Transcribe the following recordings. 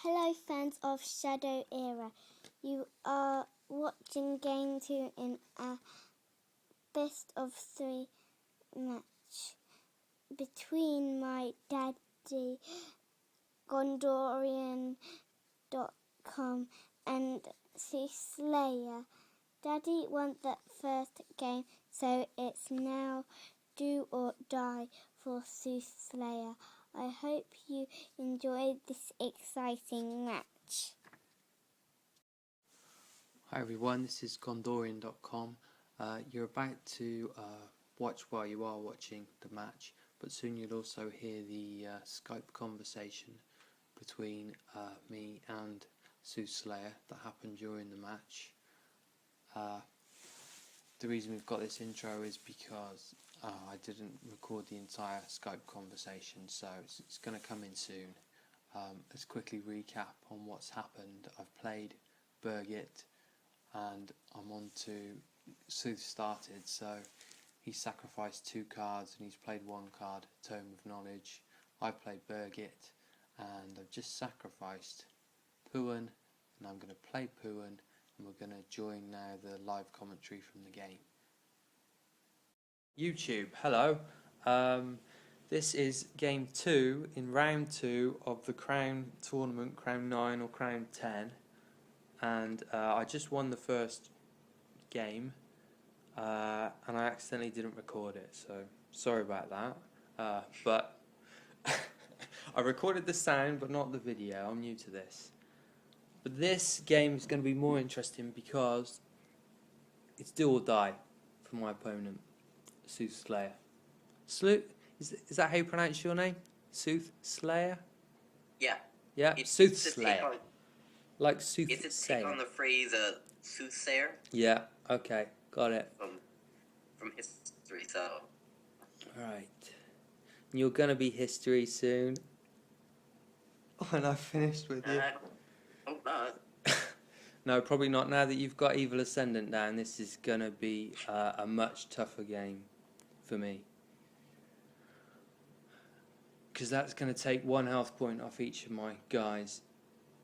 Hello fans of Shadow Era. You are watching Game 2 in a best of 3 match between my daddy GondorianDotCom and Soothslyr. Daddy won the first game, so it's now do or die for Soothslyr. I hope you enjoyed this exciting match. Hi everyone, this is GondorianDotCom. You're about to watch while you are watching the match, but soon you'll also hear the Skype conversation between me and Soothslyr that happened during the match. The reason we've got this intro is because I didn't record the entire Skype conversation, so it's going to come in soon. Let's quickly recap on what's happened. I've played Birgit and I'm on to Sooth started, so he sacrificed 2 cards and he's played 1 card, Tome of Knowledge. I played Birgit and I've just sacrificed Puan, and I'm going to play Puan, and we're going to join now the live commentary from the game. YouTube, hello. This is game 2 in round 2 of the Crown tournament, Crown 9 or Crown 10. And I just won the first game, and I accidentally didn't record it, so sorry about that. But I recorded the sound but not the video. I'm new to this. But this game is going to be more interesting because it's do or die for my opponent, Soothslyr. Is that how you pronounce your name? Soothslyr? Yeah. Yeah, Soothslyr. Like soothsayer. It's a take on the phrase soothsayer. Yeah, okay, got it. From history, so. Alright. You're gonna be history soon. Oh, and I've finished with you. Hope not. No, probably not. Now that you've got Evil Ascendant down, this is gonna be a much tougher game for me. Because that's gonna take 1 health point off each of my guys.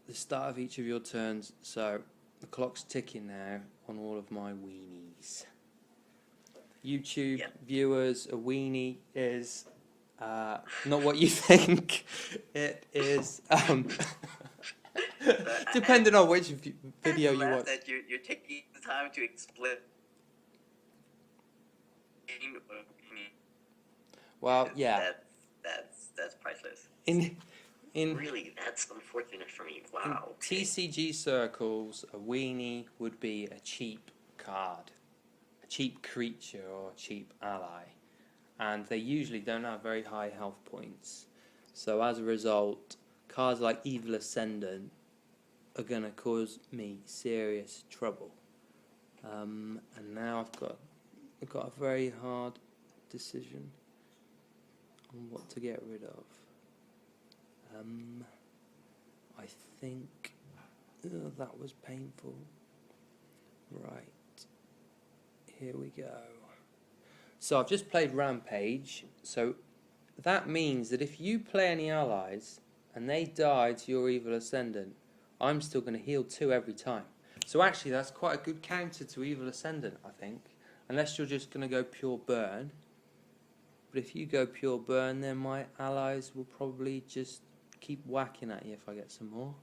The start of each of your turns, so the clock's ticking now on all of my weenies. YouTube viewers, a weenie is not what you think. It is depending on which video you watch. That you're taking the time to explain. Well, yeah. That's priceless. Really, that's unfortunate for me. Wow. In TCG circles, a weenie would be a cheap card, a cheap creature or a cheap ally, and they usually don't have very high health points. So as a result, cards like Evil Ascendant are going to cause me serious trouble. And now I've got a very hard decision on what to get rid of. I think that was painful. Right, here we go. So I've just played Rampage, so that means that if you play any allies and they die to your Evil Ascendant, I'm still going to heal 2 every time. So actually that's quite a good counter to Evil Ascendant, I think, unless you're just going to go pure burn. But if you go pure burn, then my allies will probably just keep whacking at you if I get some more.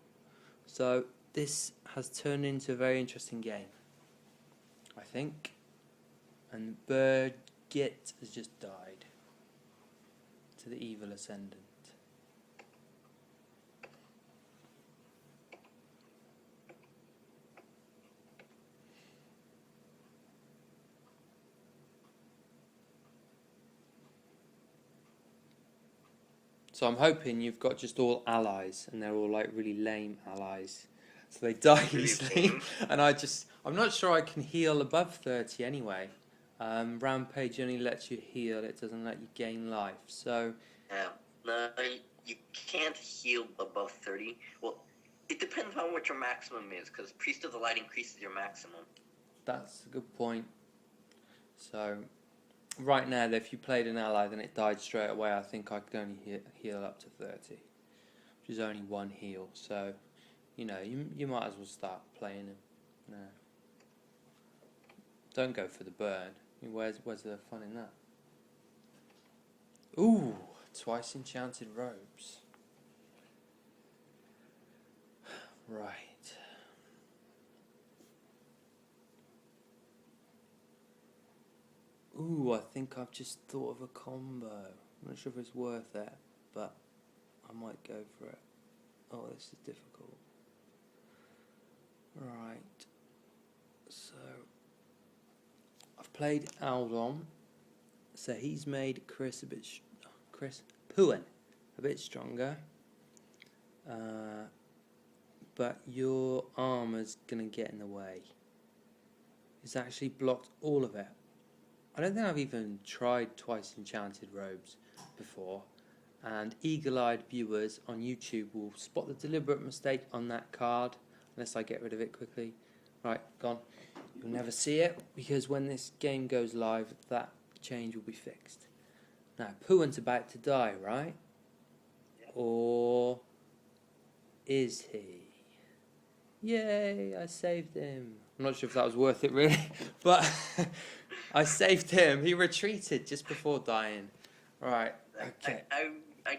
So this has turned into a very interesting game, I think. And Birgit has just died to the Evil Ascendant. So I'm hoping you've got just all allies, and they're all like really lame allies, so they die easily. And I'm not sure I can heal above 30 anyway. Rampage only lets you heal; it doesn't let you gain life. So no, you can't heal above 30. Well, it depends on what your maximum is, because Priest of the Light increases your maximum. That's a good point. So right now, if you played an ally, then it died straight away. I think I could only heal up to 30. which is only 1 heal. So, you know, you might as well start playing him. No. Don't go for the burn. I mean, where's the fun in that? Ooh, twice enchanted robes. Right. Ooh, I think I've just thought of a combo. I'm not sure if it's worth it, but I might go for it. Oh, this is difficult. Right. So, I've played Aldon. So he's made Chris Poohan a bit stronger. But your armour's going to get in the way. It's actually blocked all of it. I don't think I've even tried twice enchanted robes before, and eagle-eyed viewers on YouTube will spot the deliberate mistake on that card unless I get rid of it quickly. Right, gone. You'll never see it because when this game goes live, that change will be fixed. Now, Poohan's about to die, right? Yeah. Or is he? Yay, I saved him. I'm not sure if that was worth it really, but I saved him. He retreated just before dying. Right, okay. I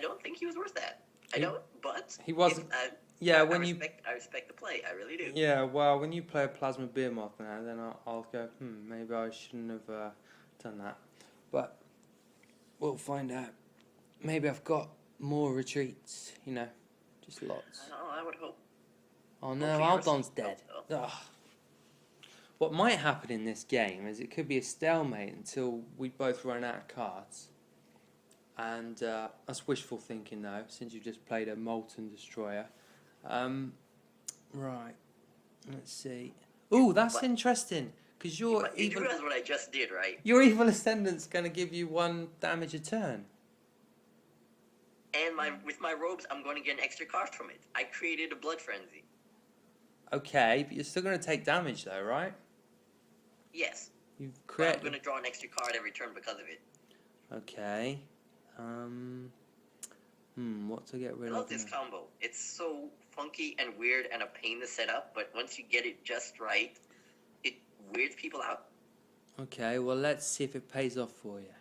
don't think he was worth that. I don't, but he wasn't. I respect the play. I really do. Yeah, well, when you play a plasma beer moth now, then I'll go. Maybe I shouldn't have done that. But we'll find out. Maybe I've got more retreats. You know, just lots. I would hope. Oh no, Aldon's dead. Ugh. What might happen in this game is it could be a stalemate until we both run out of cards. And that's wishful thinking though, since you've just played a Molten Destroyer. Right, let's see. Ooh, that's interesting, because your you do realize what I just did, right? Your Evil Ascendant's going to give you 1 damage a turn. And with my robes, I'm going to get an extra card from it. I created a Blood Frenzy. Okay, but you're still going to take damage though, right? Yes. You've created. I'm going to draw an extra card every turn because of it. Okay. What to get rid of? I love this combo. It's so funky and weird and a pain to set up, but once you get it just right, it weirds people out. Okay, well let's see if it pays off for you.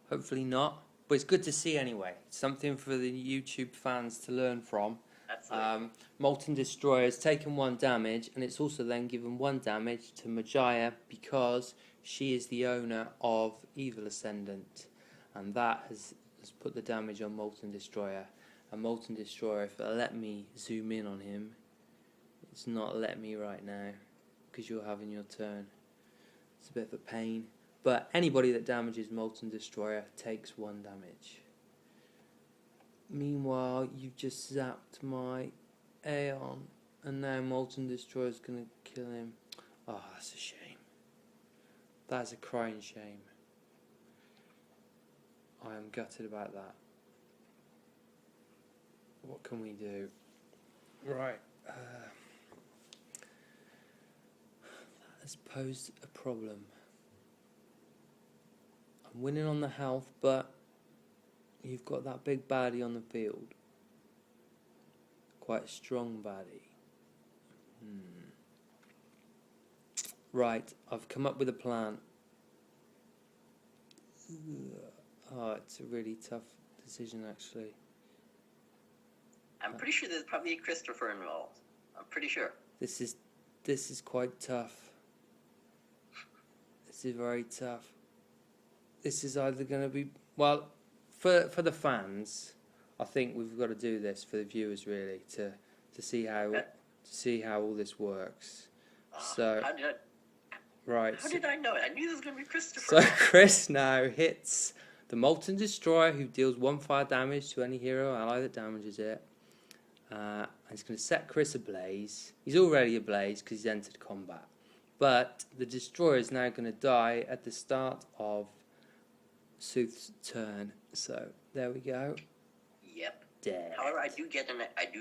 Hopefully not, but it's good to see anyway. It's something for the YouTube fans to learn from. Absolutely. Molten Destroyer has taken 1 damage, and it's also then given 1 damage to Majaya because she is the owner of Evil Ascendant, and that has put the damage on Molten Destroyer. And Molten Destroyer, if it'll let me zoom in on him, it's not letting me right now because you're having your turn. It's a bit of a pain, but anybody that damages Molten Destroyer takes 1 damage. Meanwhile, you've just zapped my Aeon, and now Molten Destroyer is going to kill him. Oh, that's a shame. That's a crying shame. I am gutted about that. What can we do? Right. That has posed a problem. I'm winning on the health, but you've got that big baddie on the field. Quite a strong baddie. Right, I've come up with a plan. Oh, it's a really tough decision actually. I'm pretty sure there's probably a Christopher involved. I'm pretty sure. This is quite tough. This is very tough. This is either going to be, well, for the fans, I think we've got to do this for the viewers really to see how all this works. So How did I know it? I knew this was going to be Christopher. So Chris now hits the Molten Destroyer, who deals 1 fire damage to any hero ally that damages it. And he's going to set Chris ablaze. He's already ablaze because he's entered combat. But the Destroyer is now going to die at the start of Sooth's turn. So there we go. Yep. Dead. However, I do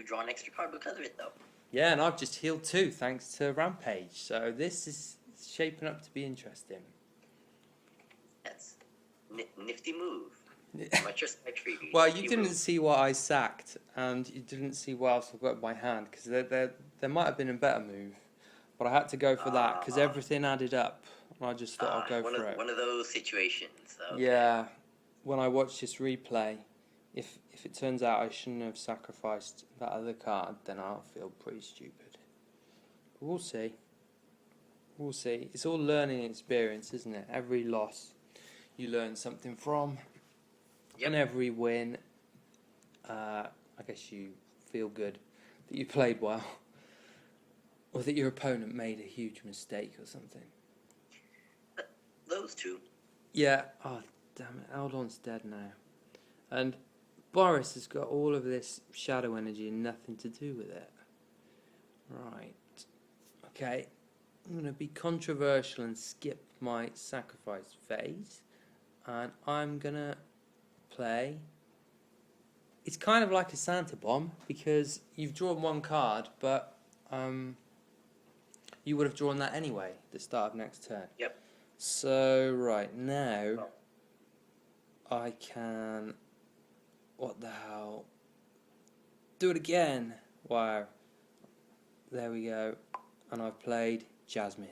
draw an extra card because of it, though. Yeah, and I've just healed 2 thanks to Rampage. So this is shaping up to be interesting. That's nifty move. I'm at your side tree. Well, you didn't see what I sacked, and you didn't see what else I've got in my hand, because there might have been a better move, but I had to go for that, because everything added up, and I just thought I'll go for it. One of those situations. Okay. Yeah, when I watch this replay, if it turns out I shouldn't have sacrificed that other card, then I'll feel pretty stupid. But we'll see. We'll see. It's all learning experience, isn't it? Every loss you learn something from. Yep. And every win, I guess you feel good that you played well, or that your opponent made a huge mistake or something. Those two. Yeah. Oh, damn it. Eldon's dead now. And Boris has got all of this shadow energy and nothing to do with it. Right. Okay. I'm going to be controversial and skip my sacrifice phase. And I'm going to play. It's kind of like a Santa bomb, because you've drawn one card, but you would have drawn that anyway at the start of next turn. Yep. So right now I can, what the hell, do it again. Wow, there we go. And I've played Jasmine,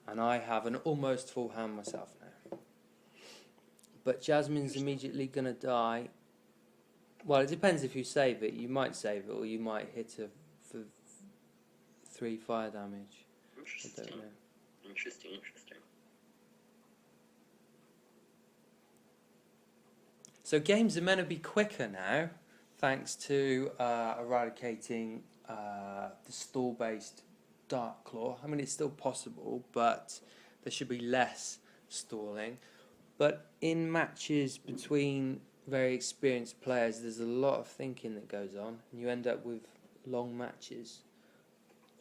and I have an almost full hand myself now. But Jasmine's immediately going to die. Well, it depends if you save it. You might save it, or you might hit her for 3 fire damage. Interesting. I don't know. Interesting. So games are meant to be quicker now, thanks to eradicating the stall-based Dark Claw. I mean, it's still possible, but there should be less stalling. But in matches between very experienced players, there's a lot of thinking that goes on, and you end up with long matches.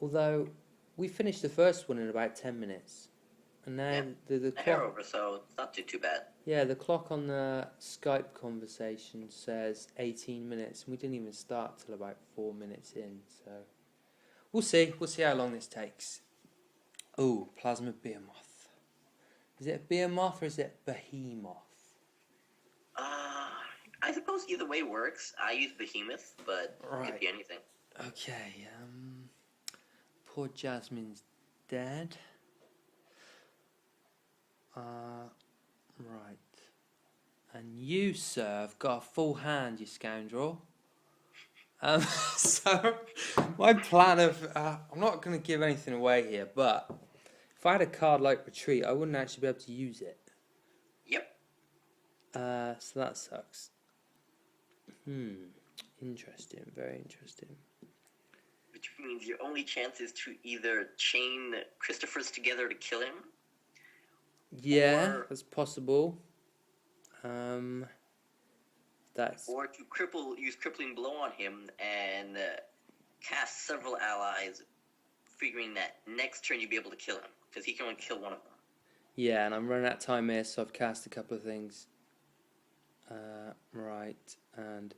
Although, we finished the first one in about 10 minutes. And now the clock... over, so it's not too bad. Yeah, the clock on the Skype conversation says 18 minutes, and we didn't even start till about 4 minutes in, so... We'll see how long this takes. Ooh, Plasma Behemoth. Is it a Behemoth or is it Behemoth? I suppose either way works. I use Behemoth, but it could be anything. Okay, poor Jasmine's dead. Right. And you, sir, have got a full hand, you scoundrel. So, my plan of... I'm not going to give anything away here, but if I had a card like Retreat, I wouldn't actually be able to use it. Yep. So that sucks. Interesting, very interesting. Which means your only chance is to either chain Christophers together to kill him. Yeah, that's possible. Or to use Crippling Blow on him and cast several allies, figuring that next turn you'll be able to kill him, because he can only kill one of them. Yeah, and I'm running out of time here, so I've cast a couple of things. Right, and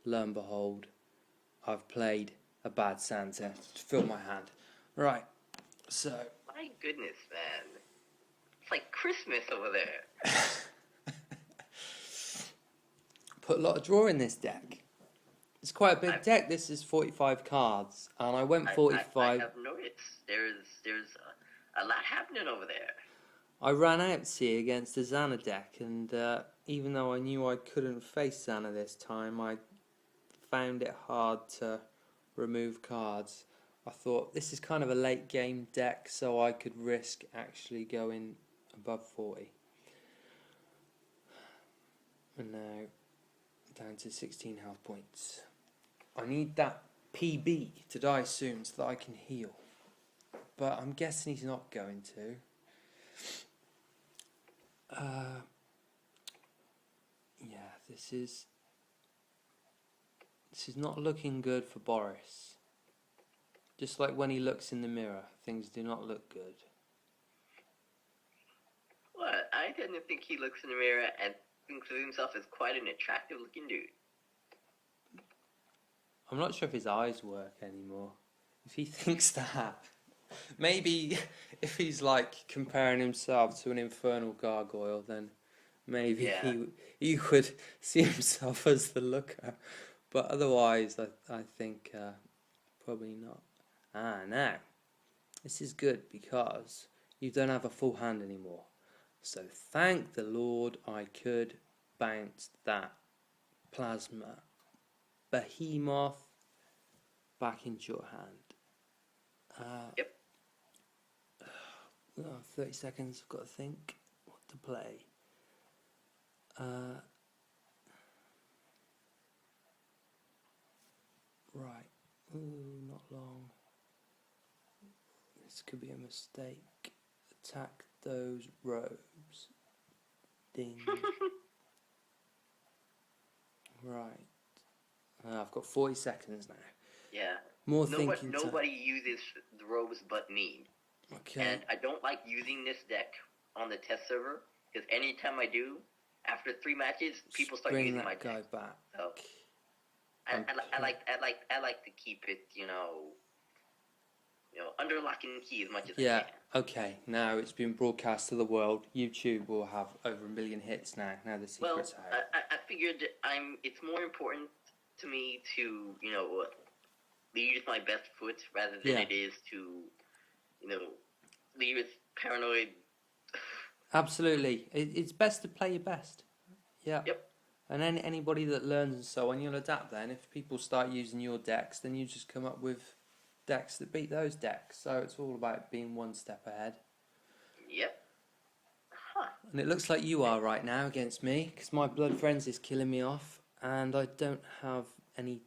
lo and behold, I've played a bad Santa to fill my hand. Right, so... My goodness, man. It's like Christmas over there. Put a lot of draw in this deck. It's quite a big deck. This is 45 cards, and I went 45. I have noticed. There's a lot happening over there. I ran out, see, against the Xana deck, and even though I knew I couldn't face Xana this time, I found it hard to remove cards. I thought this is kind of a late game deck, so I could risk actually going above 40. And now down to 16 health points. I need that PB to die soon so that I can heal. But I'm guessing he's not going to. Yeah, this is not looking good for Boris. Just like when he looks in the mirror, things do not look good. Well, I tend to think he looks in the mirror and thinks of himself as quite an attractive looking dude. I'm not sure if his eyes work anymore. If he thinks that. Maybe if he's like comparing himself to an infernal gargoyle, then maybe Yeah. he would see himself as the looker. But otherwise, I think probably not. Now, this is good because you don't have a full hand anymore. So thank the Lord I could bounce that plasma behemoth back into your hand. Yep. 30 seconds, I've got to think what to play. Right. Ooh, not long. This could be a mistake. Attack those robes. Ding. Right. I've got 40 seconds now. Yeah. More thinking time. Nobody uses the robes but me. Okay. And I don't like using this deck on the test server because anytime I do, after 3 matches, people start using my deck. Bring that guy back. So I like to keep it, under lock and key as much as I can. Okay. Now it's been broadcast to the world. YouTube will have over 1 million hits now. Now the secret's out. I figured it's more important to me to, lead with my best foot rather than it is to, lead with paranoid. Absolutely. It's best to play your best. Yeah. Yep. And anybody that learns and so on, you'll adapt then. If people start using your decks, then you just come up with decks that beat those decks. So it's all about being one step ahead. Yep. Huh. And it looks like you are right now against me, because my blood frenzy is killing me off, and I don't have any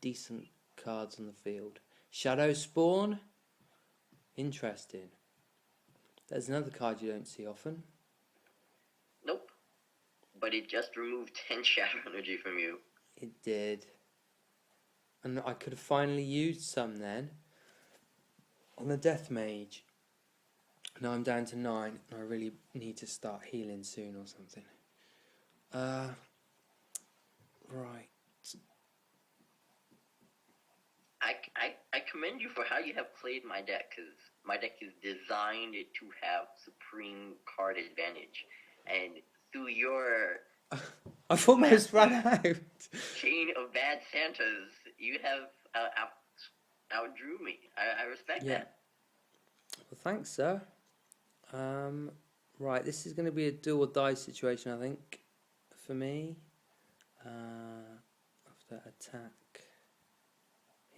decent cards on the field. Shadow Spawn? Interesting. There's another card you don't see often. Nope. But it just removed 10 shadow energy from you. It did. And I could have finally used some then on the Death Mage. Now I'm down to 9, and I really need to start healing soon or something. Right. I commend you for how you have played my deck, because my deck is designed to have supreme card advantage. And through your I've almost run out. chain of bad Santas, you have outdrew me. I respect that. Well, thanks, sir. Right, this is going to be a do or die situation, I think, for me. After attack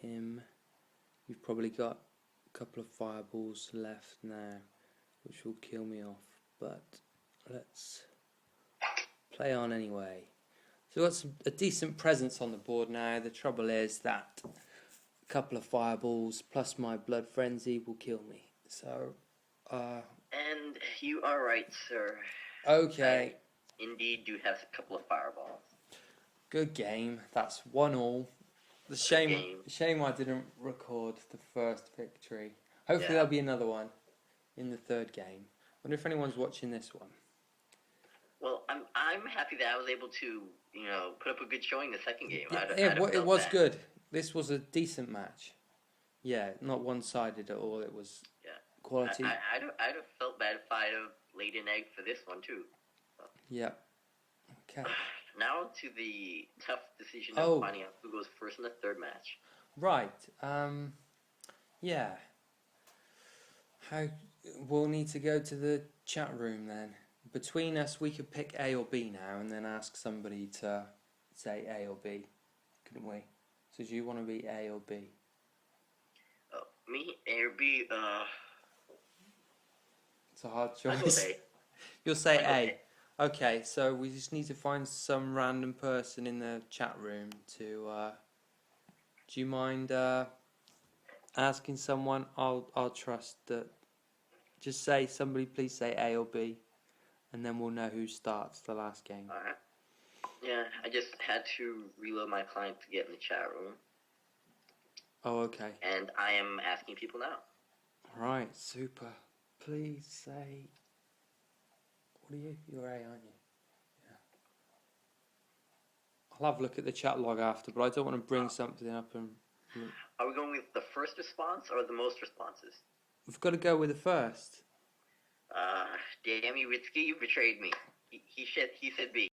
him, you've probably got a couple of fireballs left now, which will kill me off. But let's play on anyway. So we've got a decent presence on the board now. The trouble is that a couple of fireballs plus my blood frenzy will kill me. So, and you are right, sir. Okay. I indeed do have a couple of fireballs. Good game. That's 1-1. The shame I didn't record the first victory. Hopefully there'll be another one in the third game. Wonder if anyone's watching this one. Well, I'm happy that I was able to, put up a good showing the second game. It was good. This was a decent match. Yeah, not one-sided at all. It was quality. I'd have felt bad if I'd have laid an egg for this one too. So. Yeah. Okay. Now to the tough decision of finding out who goes first in the third match. Right. Yeah. We'll need to go to the chat room then. Between us, we could pick A or B now, and then ask somebody to say A or B, couldn't we? So do you want to be A or B? Me, A or B? It's a hard I'll go choice. A. You'll say A. Okay, so we just need to find some random person in the chat room to. Do you mind asking someone? I'll trust that. Just say somebody. Please say A or B, and then we'll know who starts the last game. All right. Yeah, I just had to reload my client to get in the chat room. Oh, okay. And I am asking people now. Right, super. Please say. What are you? You're A, aren't you? Yeah. I'll have a look at the chat log after, but I don't want to bring something up and. Are we going with the first response or the most responses? We've got to go with the first. Damn you, Ritsky, you betrayed me. He said B.